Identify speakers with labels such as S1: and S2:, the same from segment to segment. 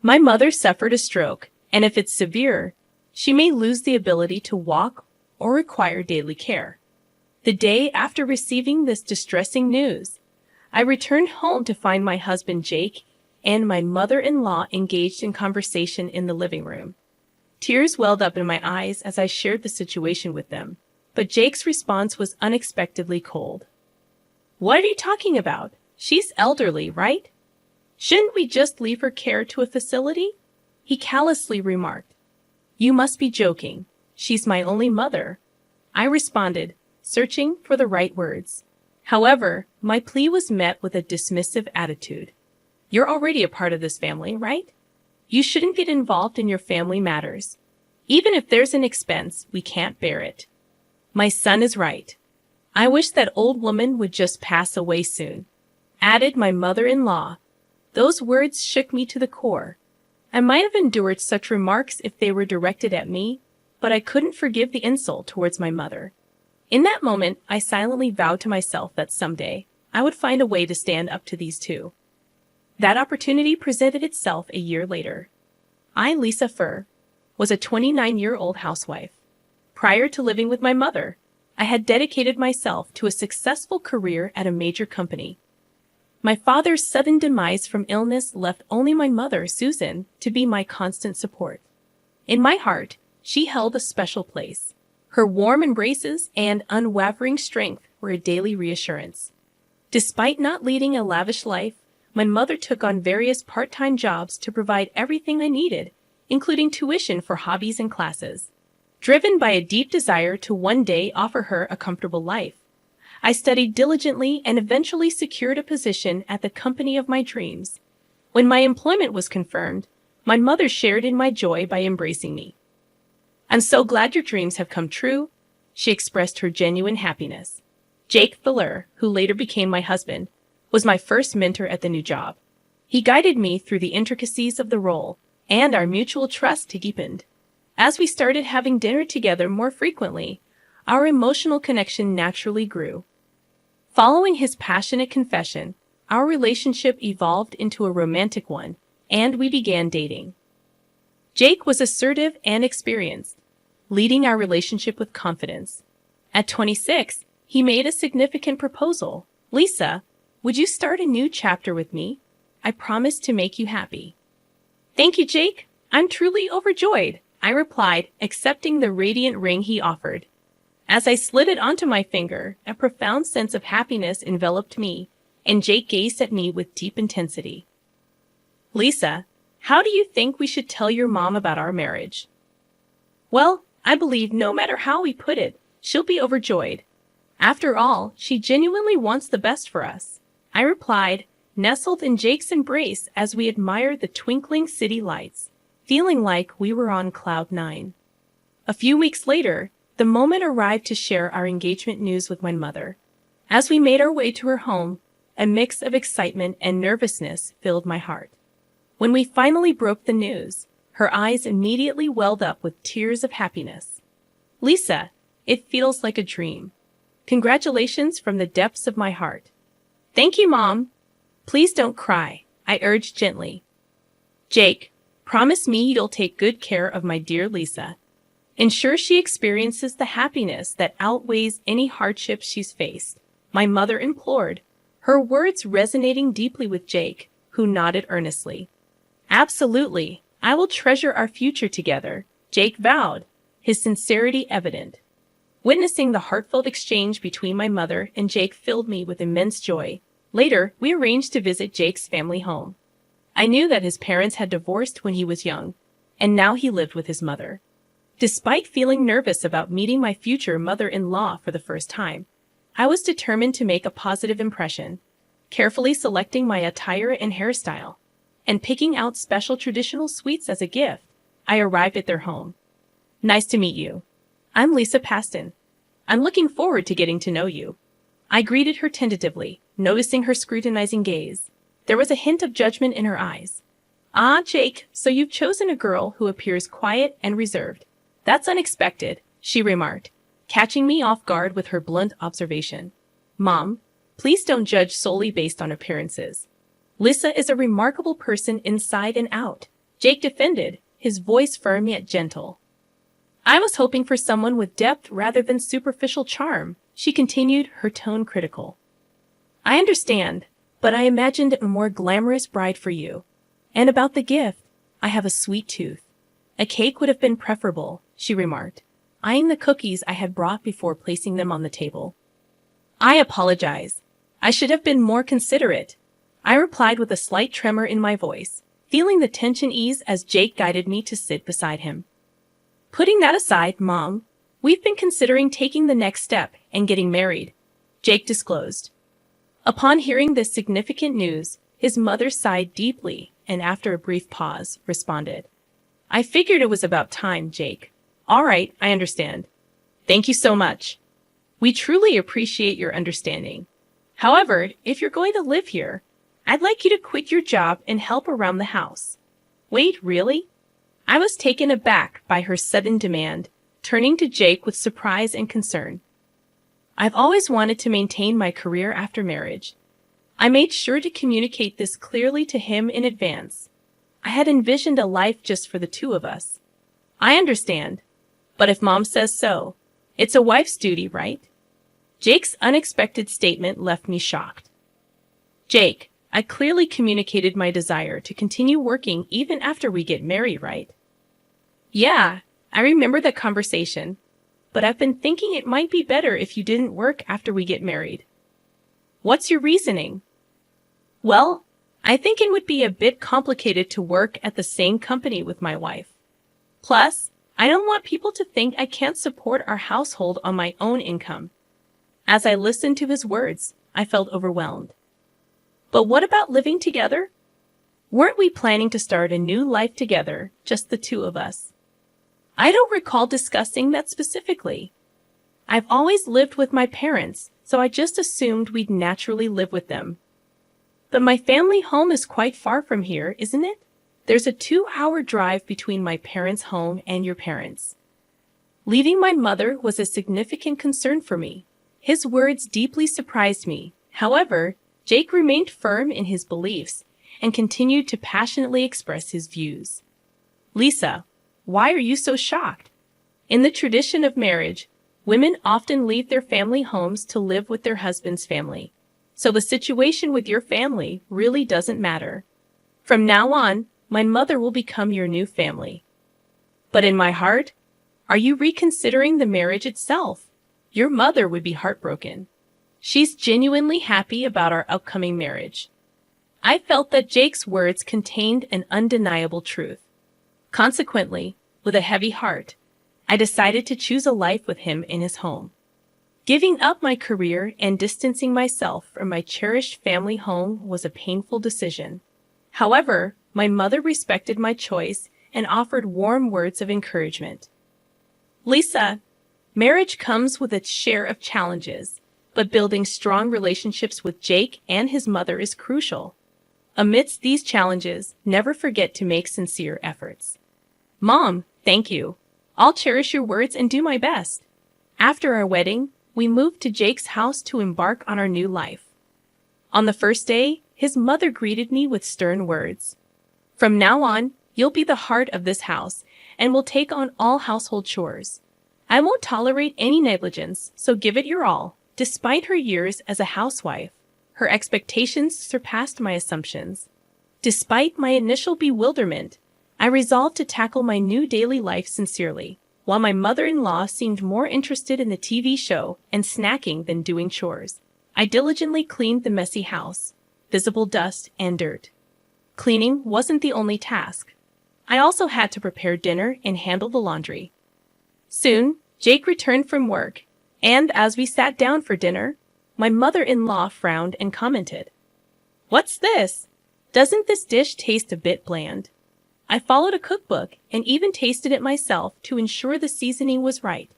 S1: My mother suffered a stroke, and if it's severe, she may lose the ability to walk or require daily care. The day after receiving this distressing news, I returned home to find my husband Jake and my mother-in-law engaged in conversation in the living room. Tears welled up in my eyes as I shared the situation with them, but Jake's response was unexpectedly cold. "What are you talking about? She's elderly, right? Shouldn't we just leave her care to a facility?" He callously remarked. "You must be joking. She's my only mother," I responded, searching for the right words. However, my plea was met with a dismissive attitude. "You're already a part of this family, right? You shouldn't get involved in your family matters. Even if there's an expense, we can't bear it." "My son is right. I wish that old woman would just pass away soon," added my mother-in-law. Those words shook me to the core. I might have endured such remarks if they were directed at me, but I couldn't forgive the insult towards my mother. In that moment, I silently vowed to myself that someday I would find a way to stand up to these two. That opportunity presented itself a year later. I, Lisa Furr, was a 29-year-old housewife. Prior to living with my mother, I had dedicated myself to a successful career at a major company. My father's sudden demise from illness left only my mother, Susan, to be my constant support. In my heart, she held a special place. Her warm embraces and unwavering strength were a daily reassurance. Despite not leading a lavish life, my mother took on various part-time jobs to provide everything I needed, including tuition for hobbies and classes. Driven by a deep desire to one day offer her a comfortable life, I studied diligently and eventually secured a position at the company of my dreams. When my employment was confirmed, my mother shared in my joy by embracing me. "I'm so glad your dreams have come true," she expressed her genuine happiness. Jake Fuller, who later became my husband, was my first mentor at the new job. He guided me through the intricacies of the role, and our mutual trust deepened. As we started having dinner together more frequently, our emotional connection naturally grew. Following his passionate confession, our relationship evolved into a romantic one, and we began dating. Jake was assertive and experienced, leading our relationship with confidence. At 26, he made a significant proposal. "Lisa, would you start a new chapter with me? I promise to make you happy." "Thank you, Jake. I'm truly overjoyed," I replied, accepting the radiant ring he offered. As I slid it onto my finger, a profound sense of happiness enveloped me, and Jake gazed at me with deep intensity. "Lisa, how do you think we should tell your mom about our marriage?" "Well, I believe no matter how we put it, she'll be overjoyed. After all, she genuinely wants the best for us," I replied, nestled in Jake's embrace as we admired the twinkling city lights, feeling like we were on cloud nine. A few weeks later, the moment arrived to share our engagement news with my mother. As we made our way to her home, a mix of excitement and nervousness filled my heart. When we finally broke the news, her eyes immediately welled up with tears of happiness. "Lisa, it feels like a dream. Congratulations from the depths of my heart." "Thank you, Mom." "Please don't cry," I urged gently. "Jake, promise me you'll take good care of my dear Lisa. Ensure she experiences the happiness that outweighs any hardships she's faced," my mother implored, her words resonating deeply with Jake, who nodded earnestly. "Absolutely, I will treasure our future together," Jake vowed, his sincerity evident. Witnessing the heartfelt exchange between my mother and Jake filled me with immense joy. Later, we arranged to visit Jake's family home. I knew that his parents had divorced when he was young, and now he lived with his mother. Despite feeling nervous about meeting my future mother-in-law for the first time, I was determined to make a positive impression, carefully selecting my attire and hairstyle, and picking out special traditional sweets as a gift. I arrived at their home. "Nice to meet you. I'm Lisa Paston. I'm looking forward to getting to know you." I greeted her tentatively, noticing her scrutinizing gaze. There was a hint of judgment in her eyes. "Ah, Jake, so you've chosen a girl who appears quiet and reserved. That's unexpected," she remarked, catching me off guard with her blunt observation. "Mom, please don't judge solely based on appearances. Lisa is a remarkable person inside and out," Jake defended, his voice firm yet gentle. I was hoping for someone with depth rather than superficial charm, she continued, her tone critical. I understand, but I imagined a more glamorous bride for you. And about the gift, I have a sweet tooth. A cake would have been preferable, she remarked, eyeing the cookies I had brought before placing them on the table. I apologize. I should have been more considerate, I replied with a slight tremor in my voice, feeling the tension ease as Jake guided me to sit beside him. Putting that aside, Mom, we've been considering taking the next step and getting married, Jake disclosed. Upon hearing this significant news, his mother sighed deeply and after a brief pause, responded, I figured it was about time, Jake. All right, I understand. Thank you so much. We truly appreciate your understanding. However, if you're going to live here, I'd like you to quit your job and help around the house. Wait, really? I was taken aback by her sudden demand, turning to Jake with surprise and concern. I've always wanted to maintain my career after marriage. I made sure to communicate this clearly to him in advance. I had envisioned a life just for the two of us. I understand, but if Mom says so, it's a wife's duty, right? Jake's unexpected statement left me shocked. Jake, I clearly communicated my desire to continue working even after we get married, right? Yeah, I remember that conversation, but I've been thinking it might be better if you didn't work after we get married. What's your reasoning? Well, I think it would be a bit complicated to work at the same company with my wife. Plus, I don't want people to think I can't support our household on my own income. As I listened to his words, I felt overwhelmed. But what about living together? Weren't we planning to start a new life together, just the two of us? I don't recall discussing that specifically. I've always lived with my parents, so I just assumed we'd naturally live with them. But my family home is quite far from here, isn't it? There's a 2-hour drive between my parents' home and your parents'. Leaving my mother was a significant concern for me. His words deeply surprised me. However, Jake remained firm in his beliefs and continued to passionately express his views. Lisa, why are you so shocked? In the tradition of marriage, women often leave their family homes to live with their husband's family. So the situation with your family really doesn't matter. From now on, my mother will become your new family. But in my heart, are you reconsidering the marriage itself? Your mother would be heartbroken. She's genuinely happy about our upcoming marriage. I felt that Jake's words contained an undeniable truth. Consequently, with a heavy heart, I decided to choose a life with him in his home. Giving up my career and distancing myself from my cherished family home was a painful decision. However, my mother respected my choice and offered warm words of encouragement. Lisa, marriage comes with its share of challenges, but building strong relationships with Jake and his mother is crucial. Amidst these challenges, never forget to make sincere efforts. Mom, thank you. I'll cherish your words and do my best. After our wedding, we moved to Jake's house to embark on our new life. On the first day, his mother greeted me with stern words. From now on, you'll be the heart of this house and will take on all household chores. I won't tolerate any negligence, so give it your all. Despite her years as a housewife, her expectations surpassed my assumptions. Despite my initial bewilderment, I resolved to tackle my new daily life sincerely, while my mother-in-law seemed more interested in the TV show and snacking than doing chores. I diligently cleaned the messy house, visible dust and dirt. Cleaning wasn't the only task. I also had to prepare dinner and handle the laundry. Soon, Jake returned from work, and as we sat down for dinner, my mother-in-law frowned and commented, "What's this? Doesn't this dish taste a bit bland?" I followed a cookbook and even tasted it myself to ensure the seasoning was right.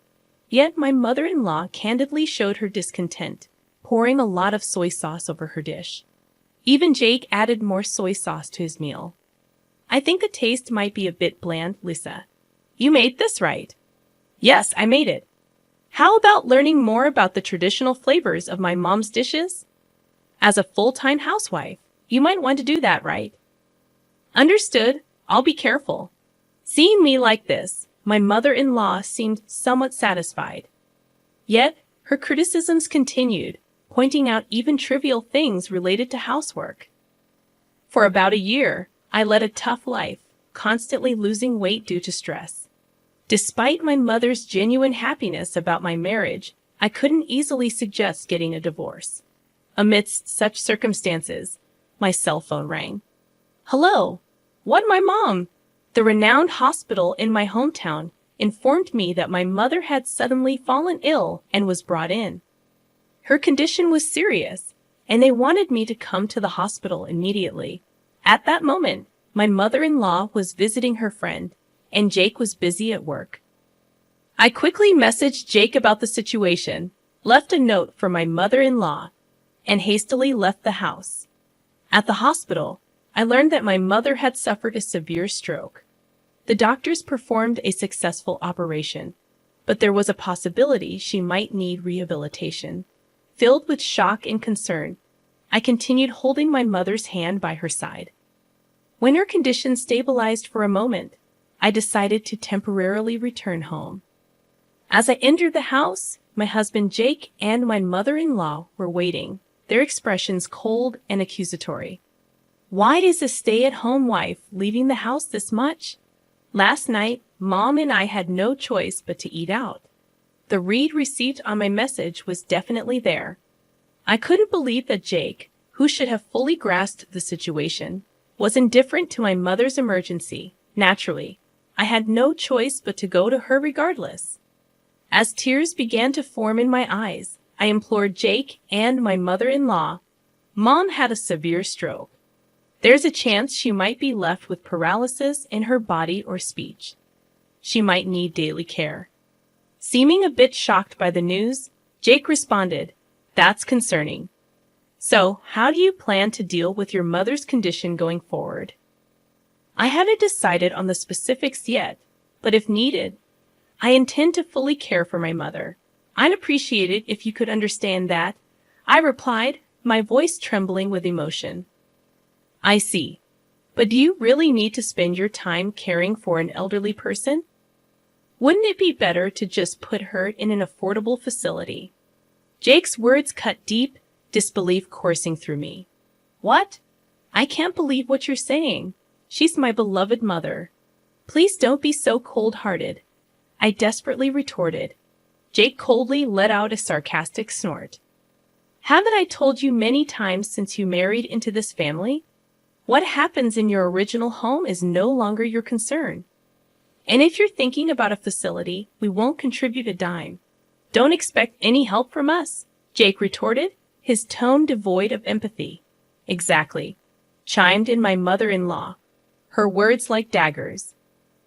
S1: Yet my mother-in-law candidly showed her discontent, pouring a lot of soy sauce over her dish. Even Jake added more soy sauce to his meal. "I think the taste might be a bit bland, Lisa. You made this, right?" "Yes, I made it." "How about learning more about the traditional flavors of my mom's dishes?" "As a full-time housewife, you might want to do that, right?" "Understood. I'll be careful." Seeing me like this, my mother-in-law seemed somewhat satisfied. Yet, her criticisms continued, pointing out even trivial things related to housework. For about a year, I led a tough life, constantly losing weight due to stress. Despite my mother's genuine happiness about my marriage, I couldn't easily suggest getting a divorce. Amidst such circumstances, my cell phone rang. "Hello. What, my mom?" The renowned hospital in my hometown informed me that my mother had suddenly fallen ill and was brought in. Her condition was serious, and they wanted me to come to the hospital immediately. At that moment, my mother-in-law was visiting her friend, and Jake was busy at work. I quickly messaged Jake about the situation, left a note for my mother-in-law, and hastily left the house. At the hospital, I learned that my mother had suffered a severe stroke. The doctors performed a successful operation, but there was a possibility she might need rehabilitation. Filled with shock and concern, I continued holding my mother's hand by her side. When her condition stabilized for a moment, I decided to temporarily return home. As I entered the house, my husband Jake and my mother-in-law were waiting, their expressions cold and accusatory. "Why is a stay-at-home wife leaving the house this much?" Last night, Mom and I had no choice but to eat out. The read receipt on my message was definitely there. I couldn't believe that Jake, who should have fully grasped the situation, was indifferent to my mother's emergency. Naturally, I had no choice but to go to her regardless. As tears began to form in my eyes, I implored Jake and my mother-in-law. "Mom had a severe stroke. There's a chance she might be left with paralysis in her body or speech. She might need daily care." Seeming a bit shocked by the news, Jake responded, "That's concerning. So, how do you plan to deal with your mother's condition going forward?" I haven't decided on the specifics yet, but if needed, I intend to fully care for my mother. I'd appreciate it if you could understand that, I replied, my voice trembling with emotion. "I see. But do you really need to spend your time caring for an elderly person? Wouldn't it be better to just put her in an affordable facility?" Jake's words cut deep, disbelief coursing through me. "What? I can't believe what you're saying. She's my beloved mother. Please don't be so cold-hearted," I desperately retorted. Jake coldly let out a sarcastic snort. "Haven't I told you many times since you married into this family? What happens in your original home is no longer your concern. And if you're thinking about a facility, we won't contribute a dime. Don't expect any help from us," Jake retorted, his tone devoid of empathy. "Exactly," chimed in my mother-in-law, her words like daggers.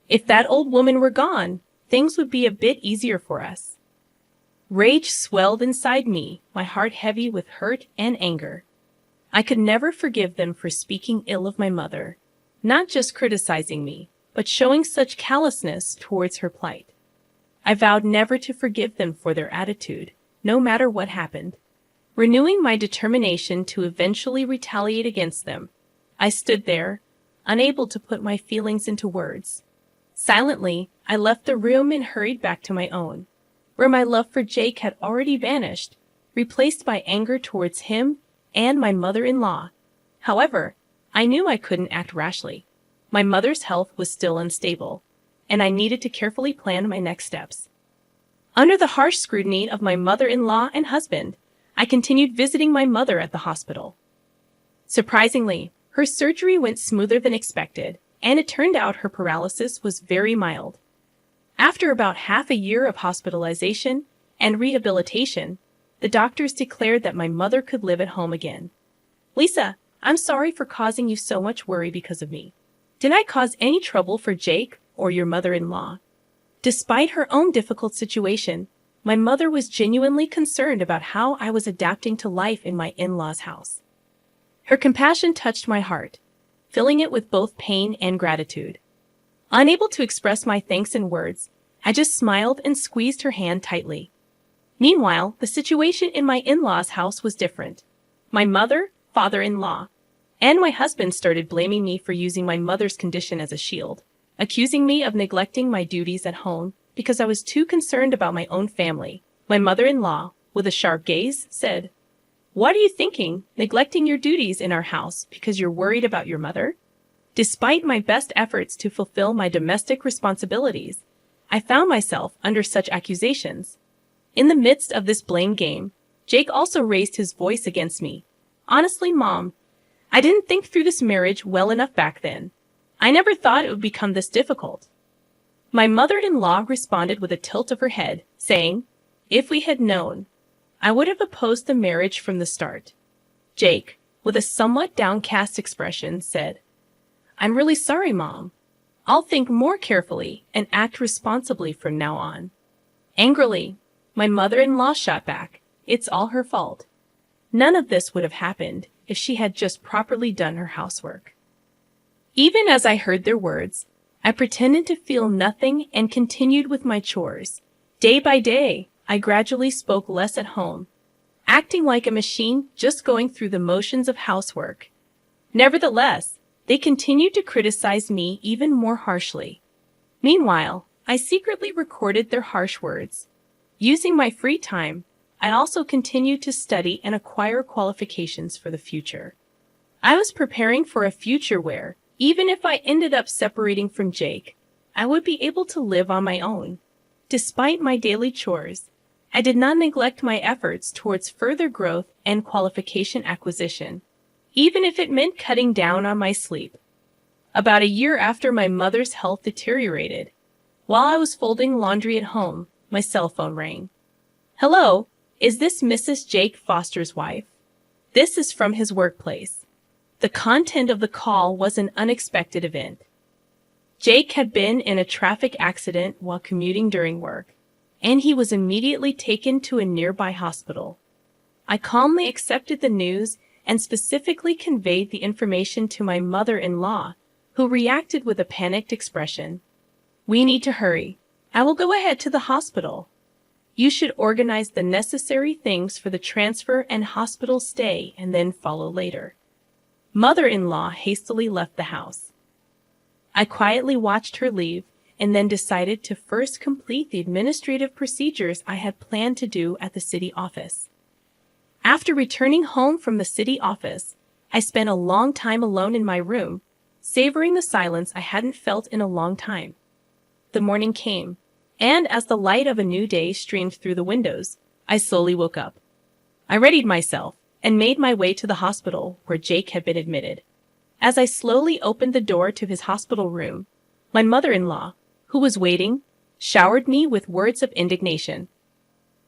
S1: "If that old woman were gone, things would be a bit easier for us." Rage swelled inside me, my heart heavy with hurt and anger. I could never forgive them for speaking ill of my mother, not just criticizing me, but showing such callousness towards her plight. I vowed never to forgive them for their attitude, no matter what happened. Renewing my determination to eventually retaliate against them, I stood there, unable to put my feelings into words. Silently, I left the room and hurried back to my own, where my love for Jake had already vanished, replaced by anger towards him and my mother-in-law. However, I knew I couldn't act rashly. My mother's health was still unstable, and I needed to carefully plan my next steps. Under the harsh scrutiny of my mother-in-law and husband, I continued visiting my mother at the hospital. Surprisingly, her surgery went smoother than expected, and it turned out her paralysis was very mild. After about half a year of hospitalization and rehabilitation, the doctors declared that my mother could live at home again. "Lisa, I'm sorry for causing you so much worry because of me. Did I cause any trouble for Jake or your mother-in-law?" Despite her own difficult situation, my mother was genuinely concerned about how I was adapting to life in my in-laws' house. Her compassion touched my heart, filling it with both pain and gratitude. Unable to express my thanks in words, I just smiled and squeezed her hand tightly. Meanwhile, the situation in my in-laws' house was different. My mother, father-in-law, And my husband started blaming me for using my mother's condition as a shield, accusing me of neglecting my duties at home because I was too concerned about my own family. My mother-in-law, with a sharp gaze, said, "What are you thinking, neglecting your duties in our house because you're worried about your mother?" Despite my best efforts to fulfill my domestic responsibilities, I found myself under such accusations. In the midst of this blame game, Jake also raised his voice against me. "Honestly, Mom, I didn't think through this marriage well enough back then. I never thought it would become this difficult." My mother-in-law responded with a tilt of her head, saying, "If we had known, I would have opposed the marriage from the start." Jake, with a somewhat downcast expression, said, "I'm really sorry, Mom. I'll think more carefully and act responsibly from now on." Angrily, my mother-in-law shot back, "It's all her fault. None of this would have happened if she had just properly done her housework." Even as I heard their words, I pretended to feel nothing and continued with my chores. Day by day, I gradually spoke less at home, acting like a machine just going through the motions of housework. Nevertheless, they continued to criticize me even more harshly. Meanwhile, I secretly recorded their harsh words. Using my free time, I also continued to study and acquire qualifications for the future. I was preparing for a future where, even if I ended up separating from Jake, I would be able to live on my own. Despite my daily chores, I did not neglect my efforts towards further growth and qualification acquisition, even if it meant cutting down on my sleep. About a year after my mother's health deteriorated, while I was folding laundry at home, my cell phone rang. "Hello, is this Mrs. Jake Foster's wife? This is from his workplace." The content of the call was an unexpected event. Jake had been in a traffic accident while commuting during work, and he was immediately taken to a nearby hospital. I calmly accepted the news and specifically conveyed the information to my mother-in-law, who reacted with a panicked expression. "We need to hurry. I will go ahead to the hospital. You should organize the necessary things for the transfer and hospital stay and then follow later." Mother-in-law hastily left the house. I quietly watched her leave and then decided to first complete the administrative procedures I had planned to do at the city office. After returning home from the city office, I spent a long time alone in my room, savoring the silence I hadn't felt in a long time. The morning came, and as the light of a new day streamed through the windows, I slowly woke up. I readied myself and made my way to the hospital where Jake had been admitted. As I slowly opened the door to his hospital room, my mother-in-law, who was waiting, showered me with words of indignation.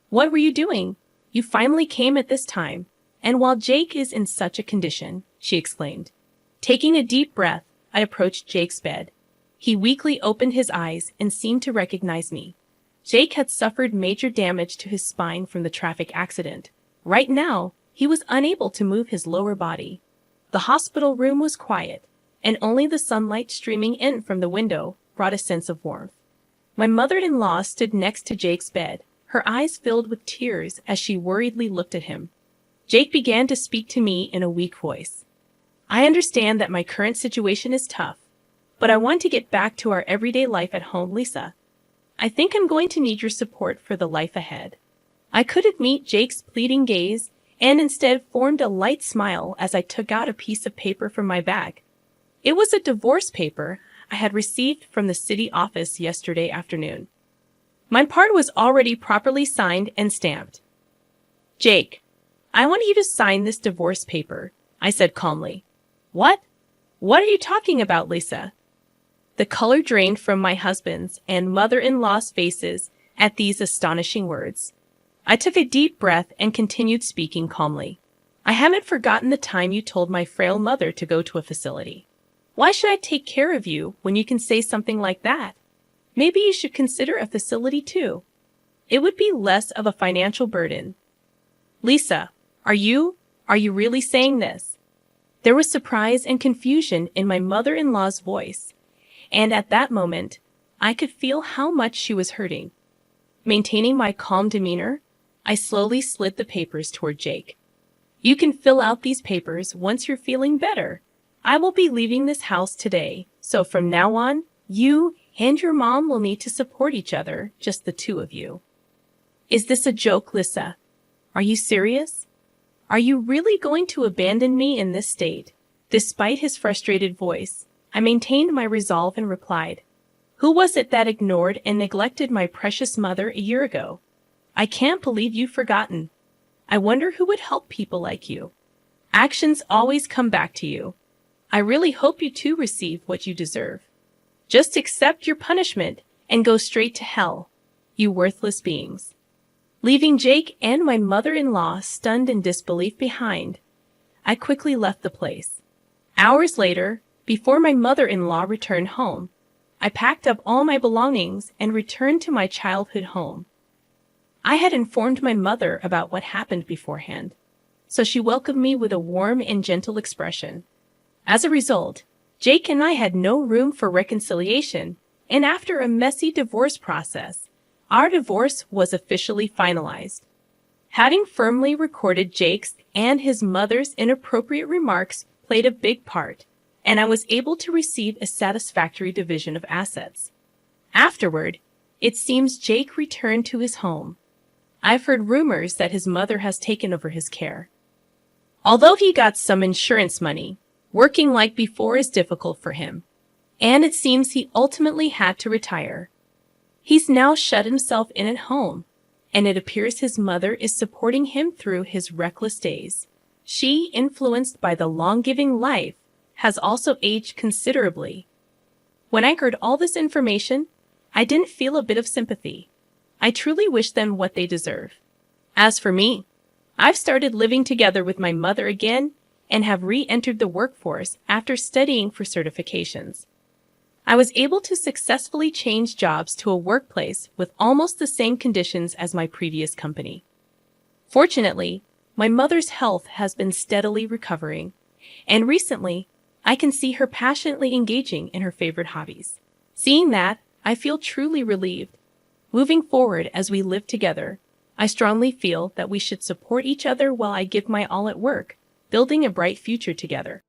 S1: "What were you doing? You finally came at this time, and while Jake is in such a condition," she exclaimed. Taking a deep breath, I approached Jake's bed. He weakly opened his eyes and seemed to recognize me. Jake had suffered major damage to his spine from the traffic accident. Right now, he was unable to move his lower body. The hospital room was quiet, and only the sunlight streaming in from the window brought a sense of warmth. My mother-in-law stood next to Jake's bed, her eyes filled with tears as she worriedly looked at him. Jake began to speak to me in a weak voice. "I understand that my current situation is tough, but I want to get back to our everyday life at home, Lisa. I think I'm going to need your support for the life ahead." I couldn't meet Jake's pleading gaze and instead formed a light smile as I took out a piece of paper from my bag. It was a divorce paper I had received from the city office yesterday afternoon. My part was already properly signed and stamped. "Jake, I want you to sign this divorce paper," I said calmly. "What? What are you talking about, Lisa?" The color drained from my husband's and mother-in-law's faces at these astonishing words. I took a deep breath and continued speaking calmly. "I haven't forgotten the time you told my frail mother to go to a facility. Why should I take care of you when you can say something like that? Maybe you should consider a facility too. It would be less of a financial burden." "Lisa, are you really saying this?" There was surprise and confusion in my mother-in-law's voice, and at that moment, I could feel how much she was hurting. Maintaining my calm demeanor, I slowly slid the papers toward Jake. "You can fill out these papers once you're feeling better," I will be leaving this house today, so from now on, you and your mom will need to support each other, just the two of you. Is this a joke, Lisa? Are you serious? Are you really going to abandon me in this state? Despite his frustrated voice, I maintained my resolve and replied, "Who was it that ignored and neglected my precious mother a year ago? I can't believe you've forgotten. I wonder who would help people like you. Actions always come back to you. I really hope you too receive what you deserve. Just accept your punishment and go straight to hell, you worthless beings." Leaving Jake and my mother-in-law stunned in disbelief behind, I quickly left the place. Hours later, before my mother-in-law returned home, I packed up all my belongings and returned to my childhood home. I had informed my mother about what happened beforehand, so she welcomed me with a warm and gentle expression. As a result, Jake and I had no room for reconciliation, and after a messy divorce process, our divorce was officially finalized. Having firmly recorded Jake's and his mother's inappropriate remarks played a big part, and I was able to receive a satisfactory division of assets. Afterward, it seems Jake returned to his home. I've heard rumors that his mother has taken over his care. Although he got some insurance money, working like before is difficult for him, and it seems he ultimately had to retire. He's now shut himself in at home, and it appears his mother is supporting him through his reckless days. She, influenced by the long-giving life, has also aged considerably. When I heard all this information, I didn't feel a bit of sympathy. I truly wish them what they deserve. As for me, I've started living together with my mother again and have re-entered the workforce after studying for certifications. I was able to successfully change jobs to a workplace with almost the same conditions as my previous company. Fortunately, my mother's health has been steadily recovering, and recently, I can see her passionately engaging in her favorite hobbies. Seeing that, I feel truly relieved. Moving forward as we live together, I strongly feel that we should support each other while I give my all at work, building a bright future together.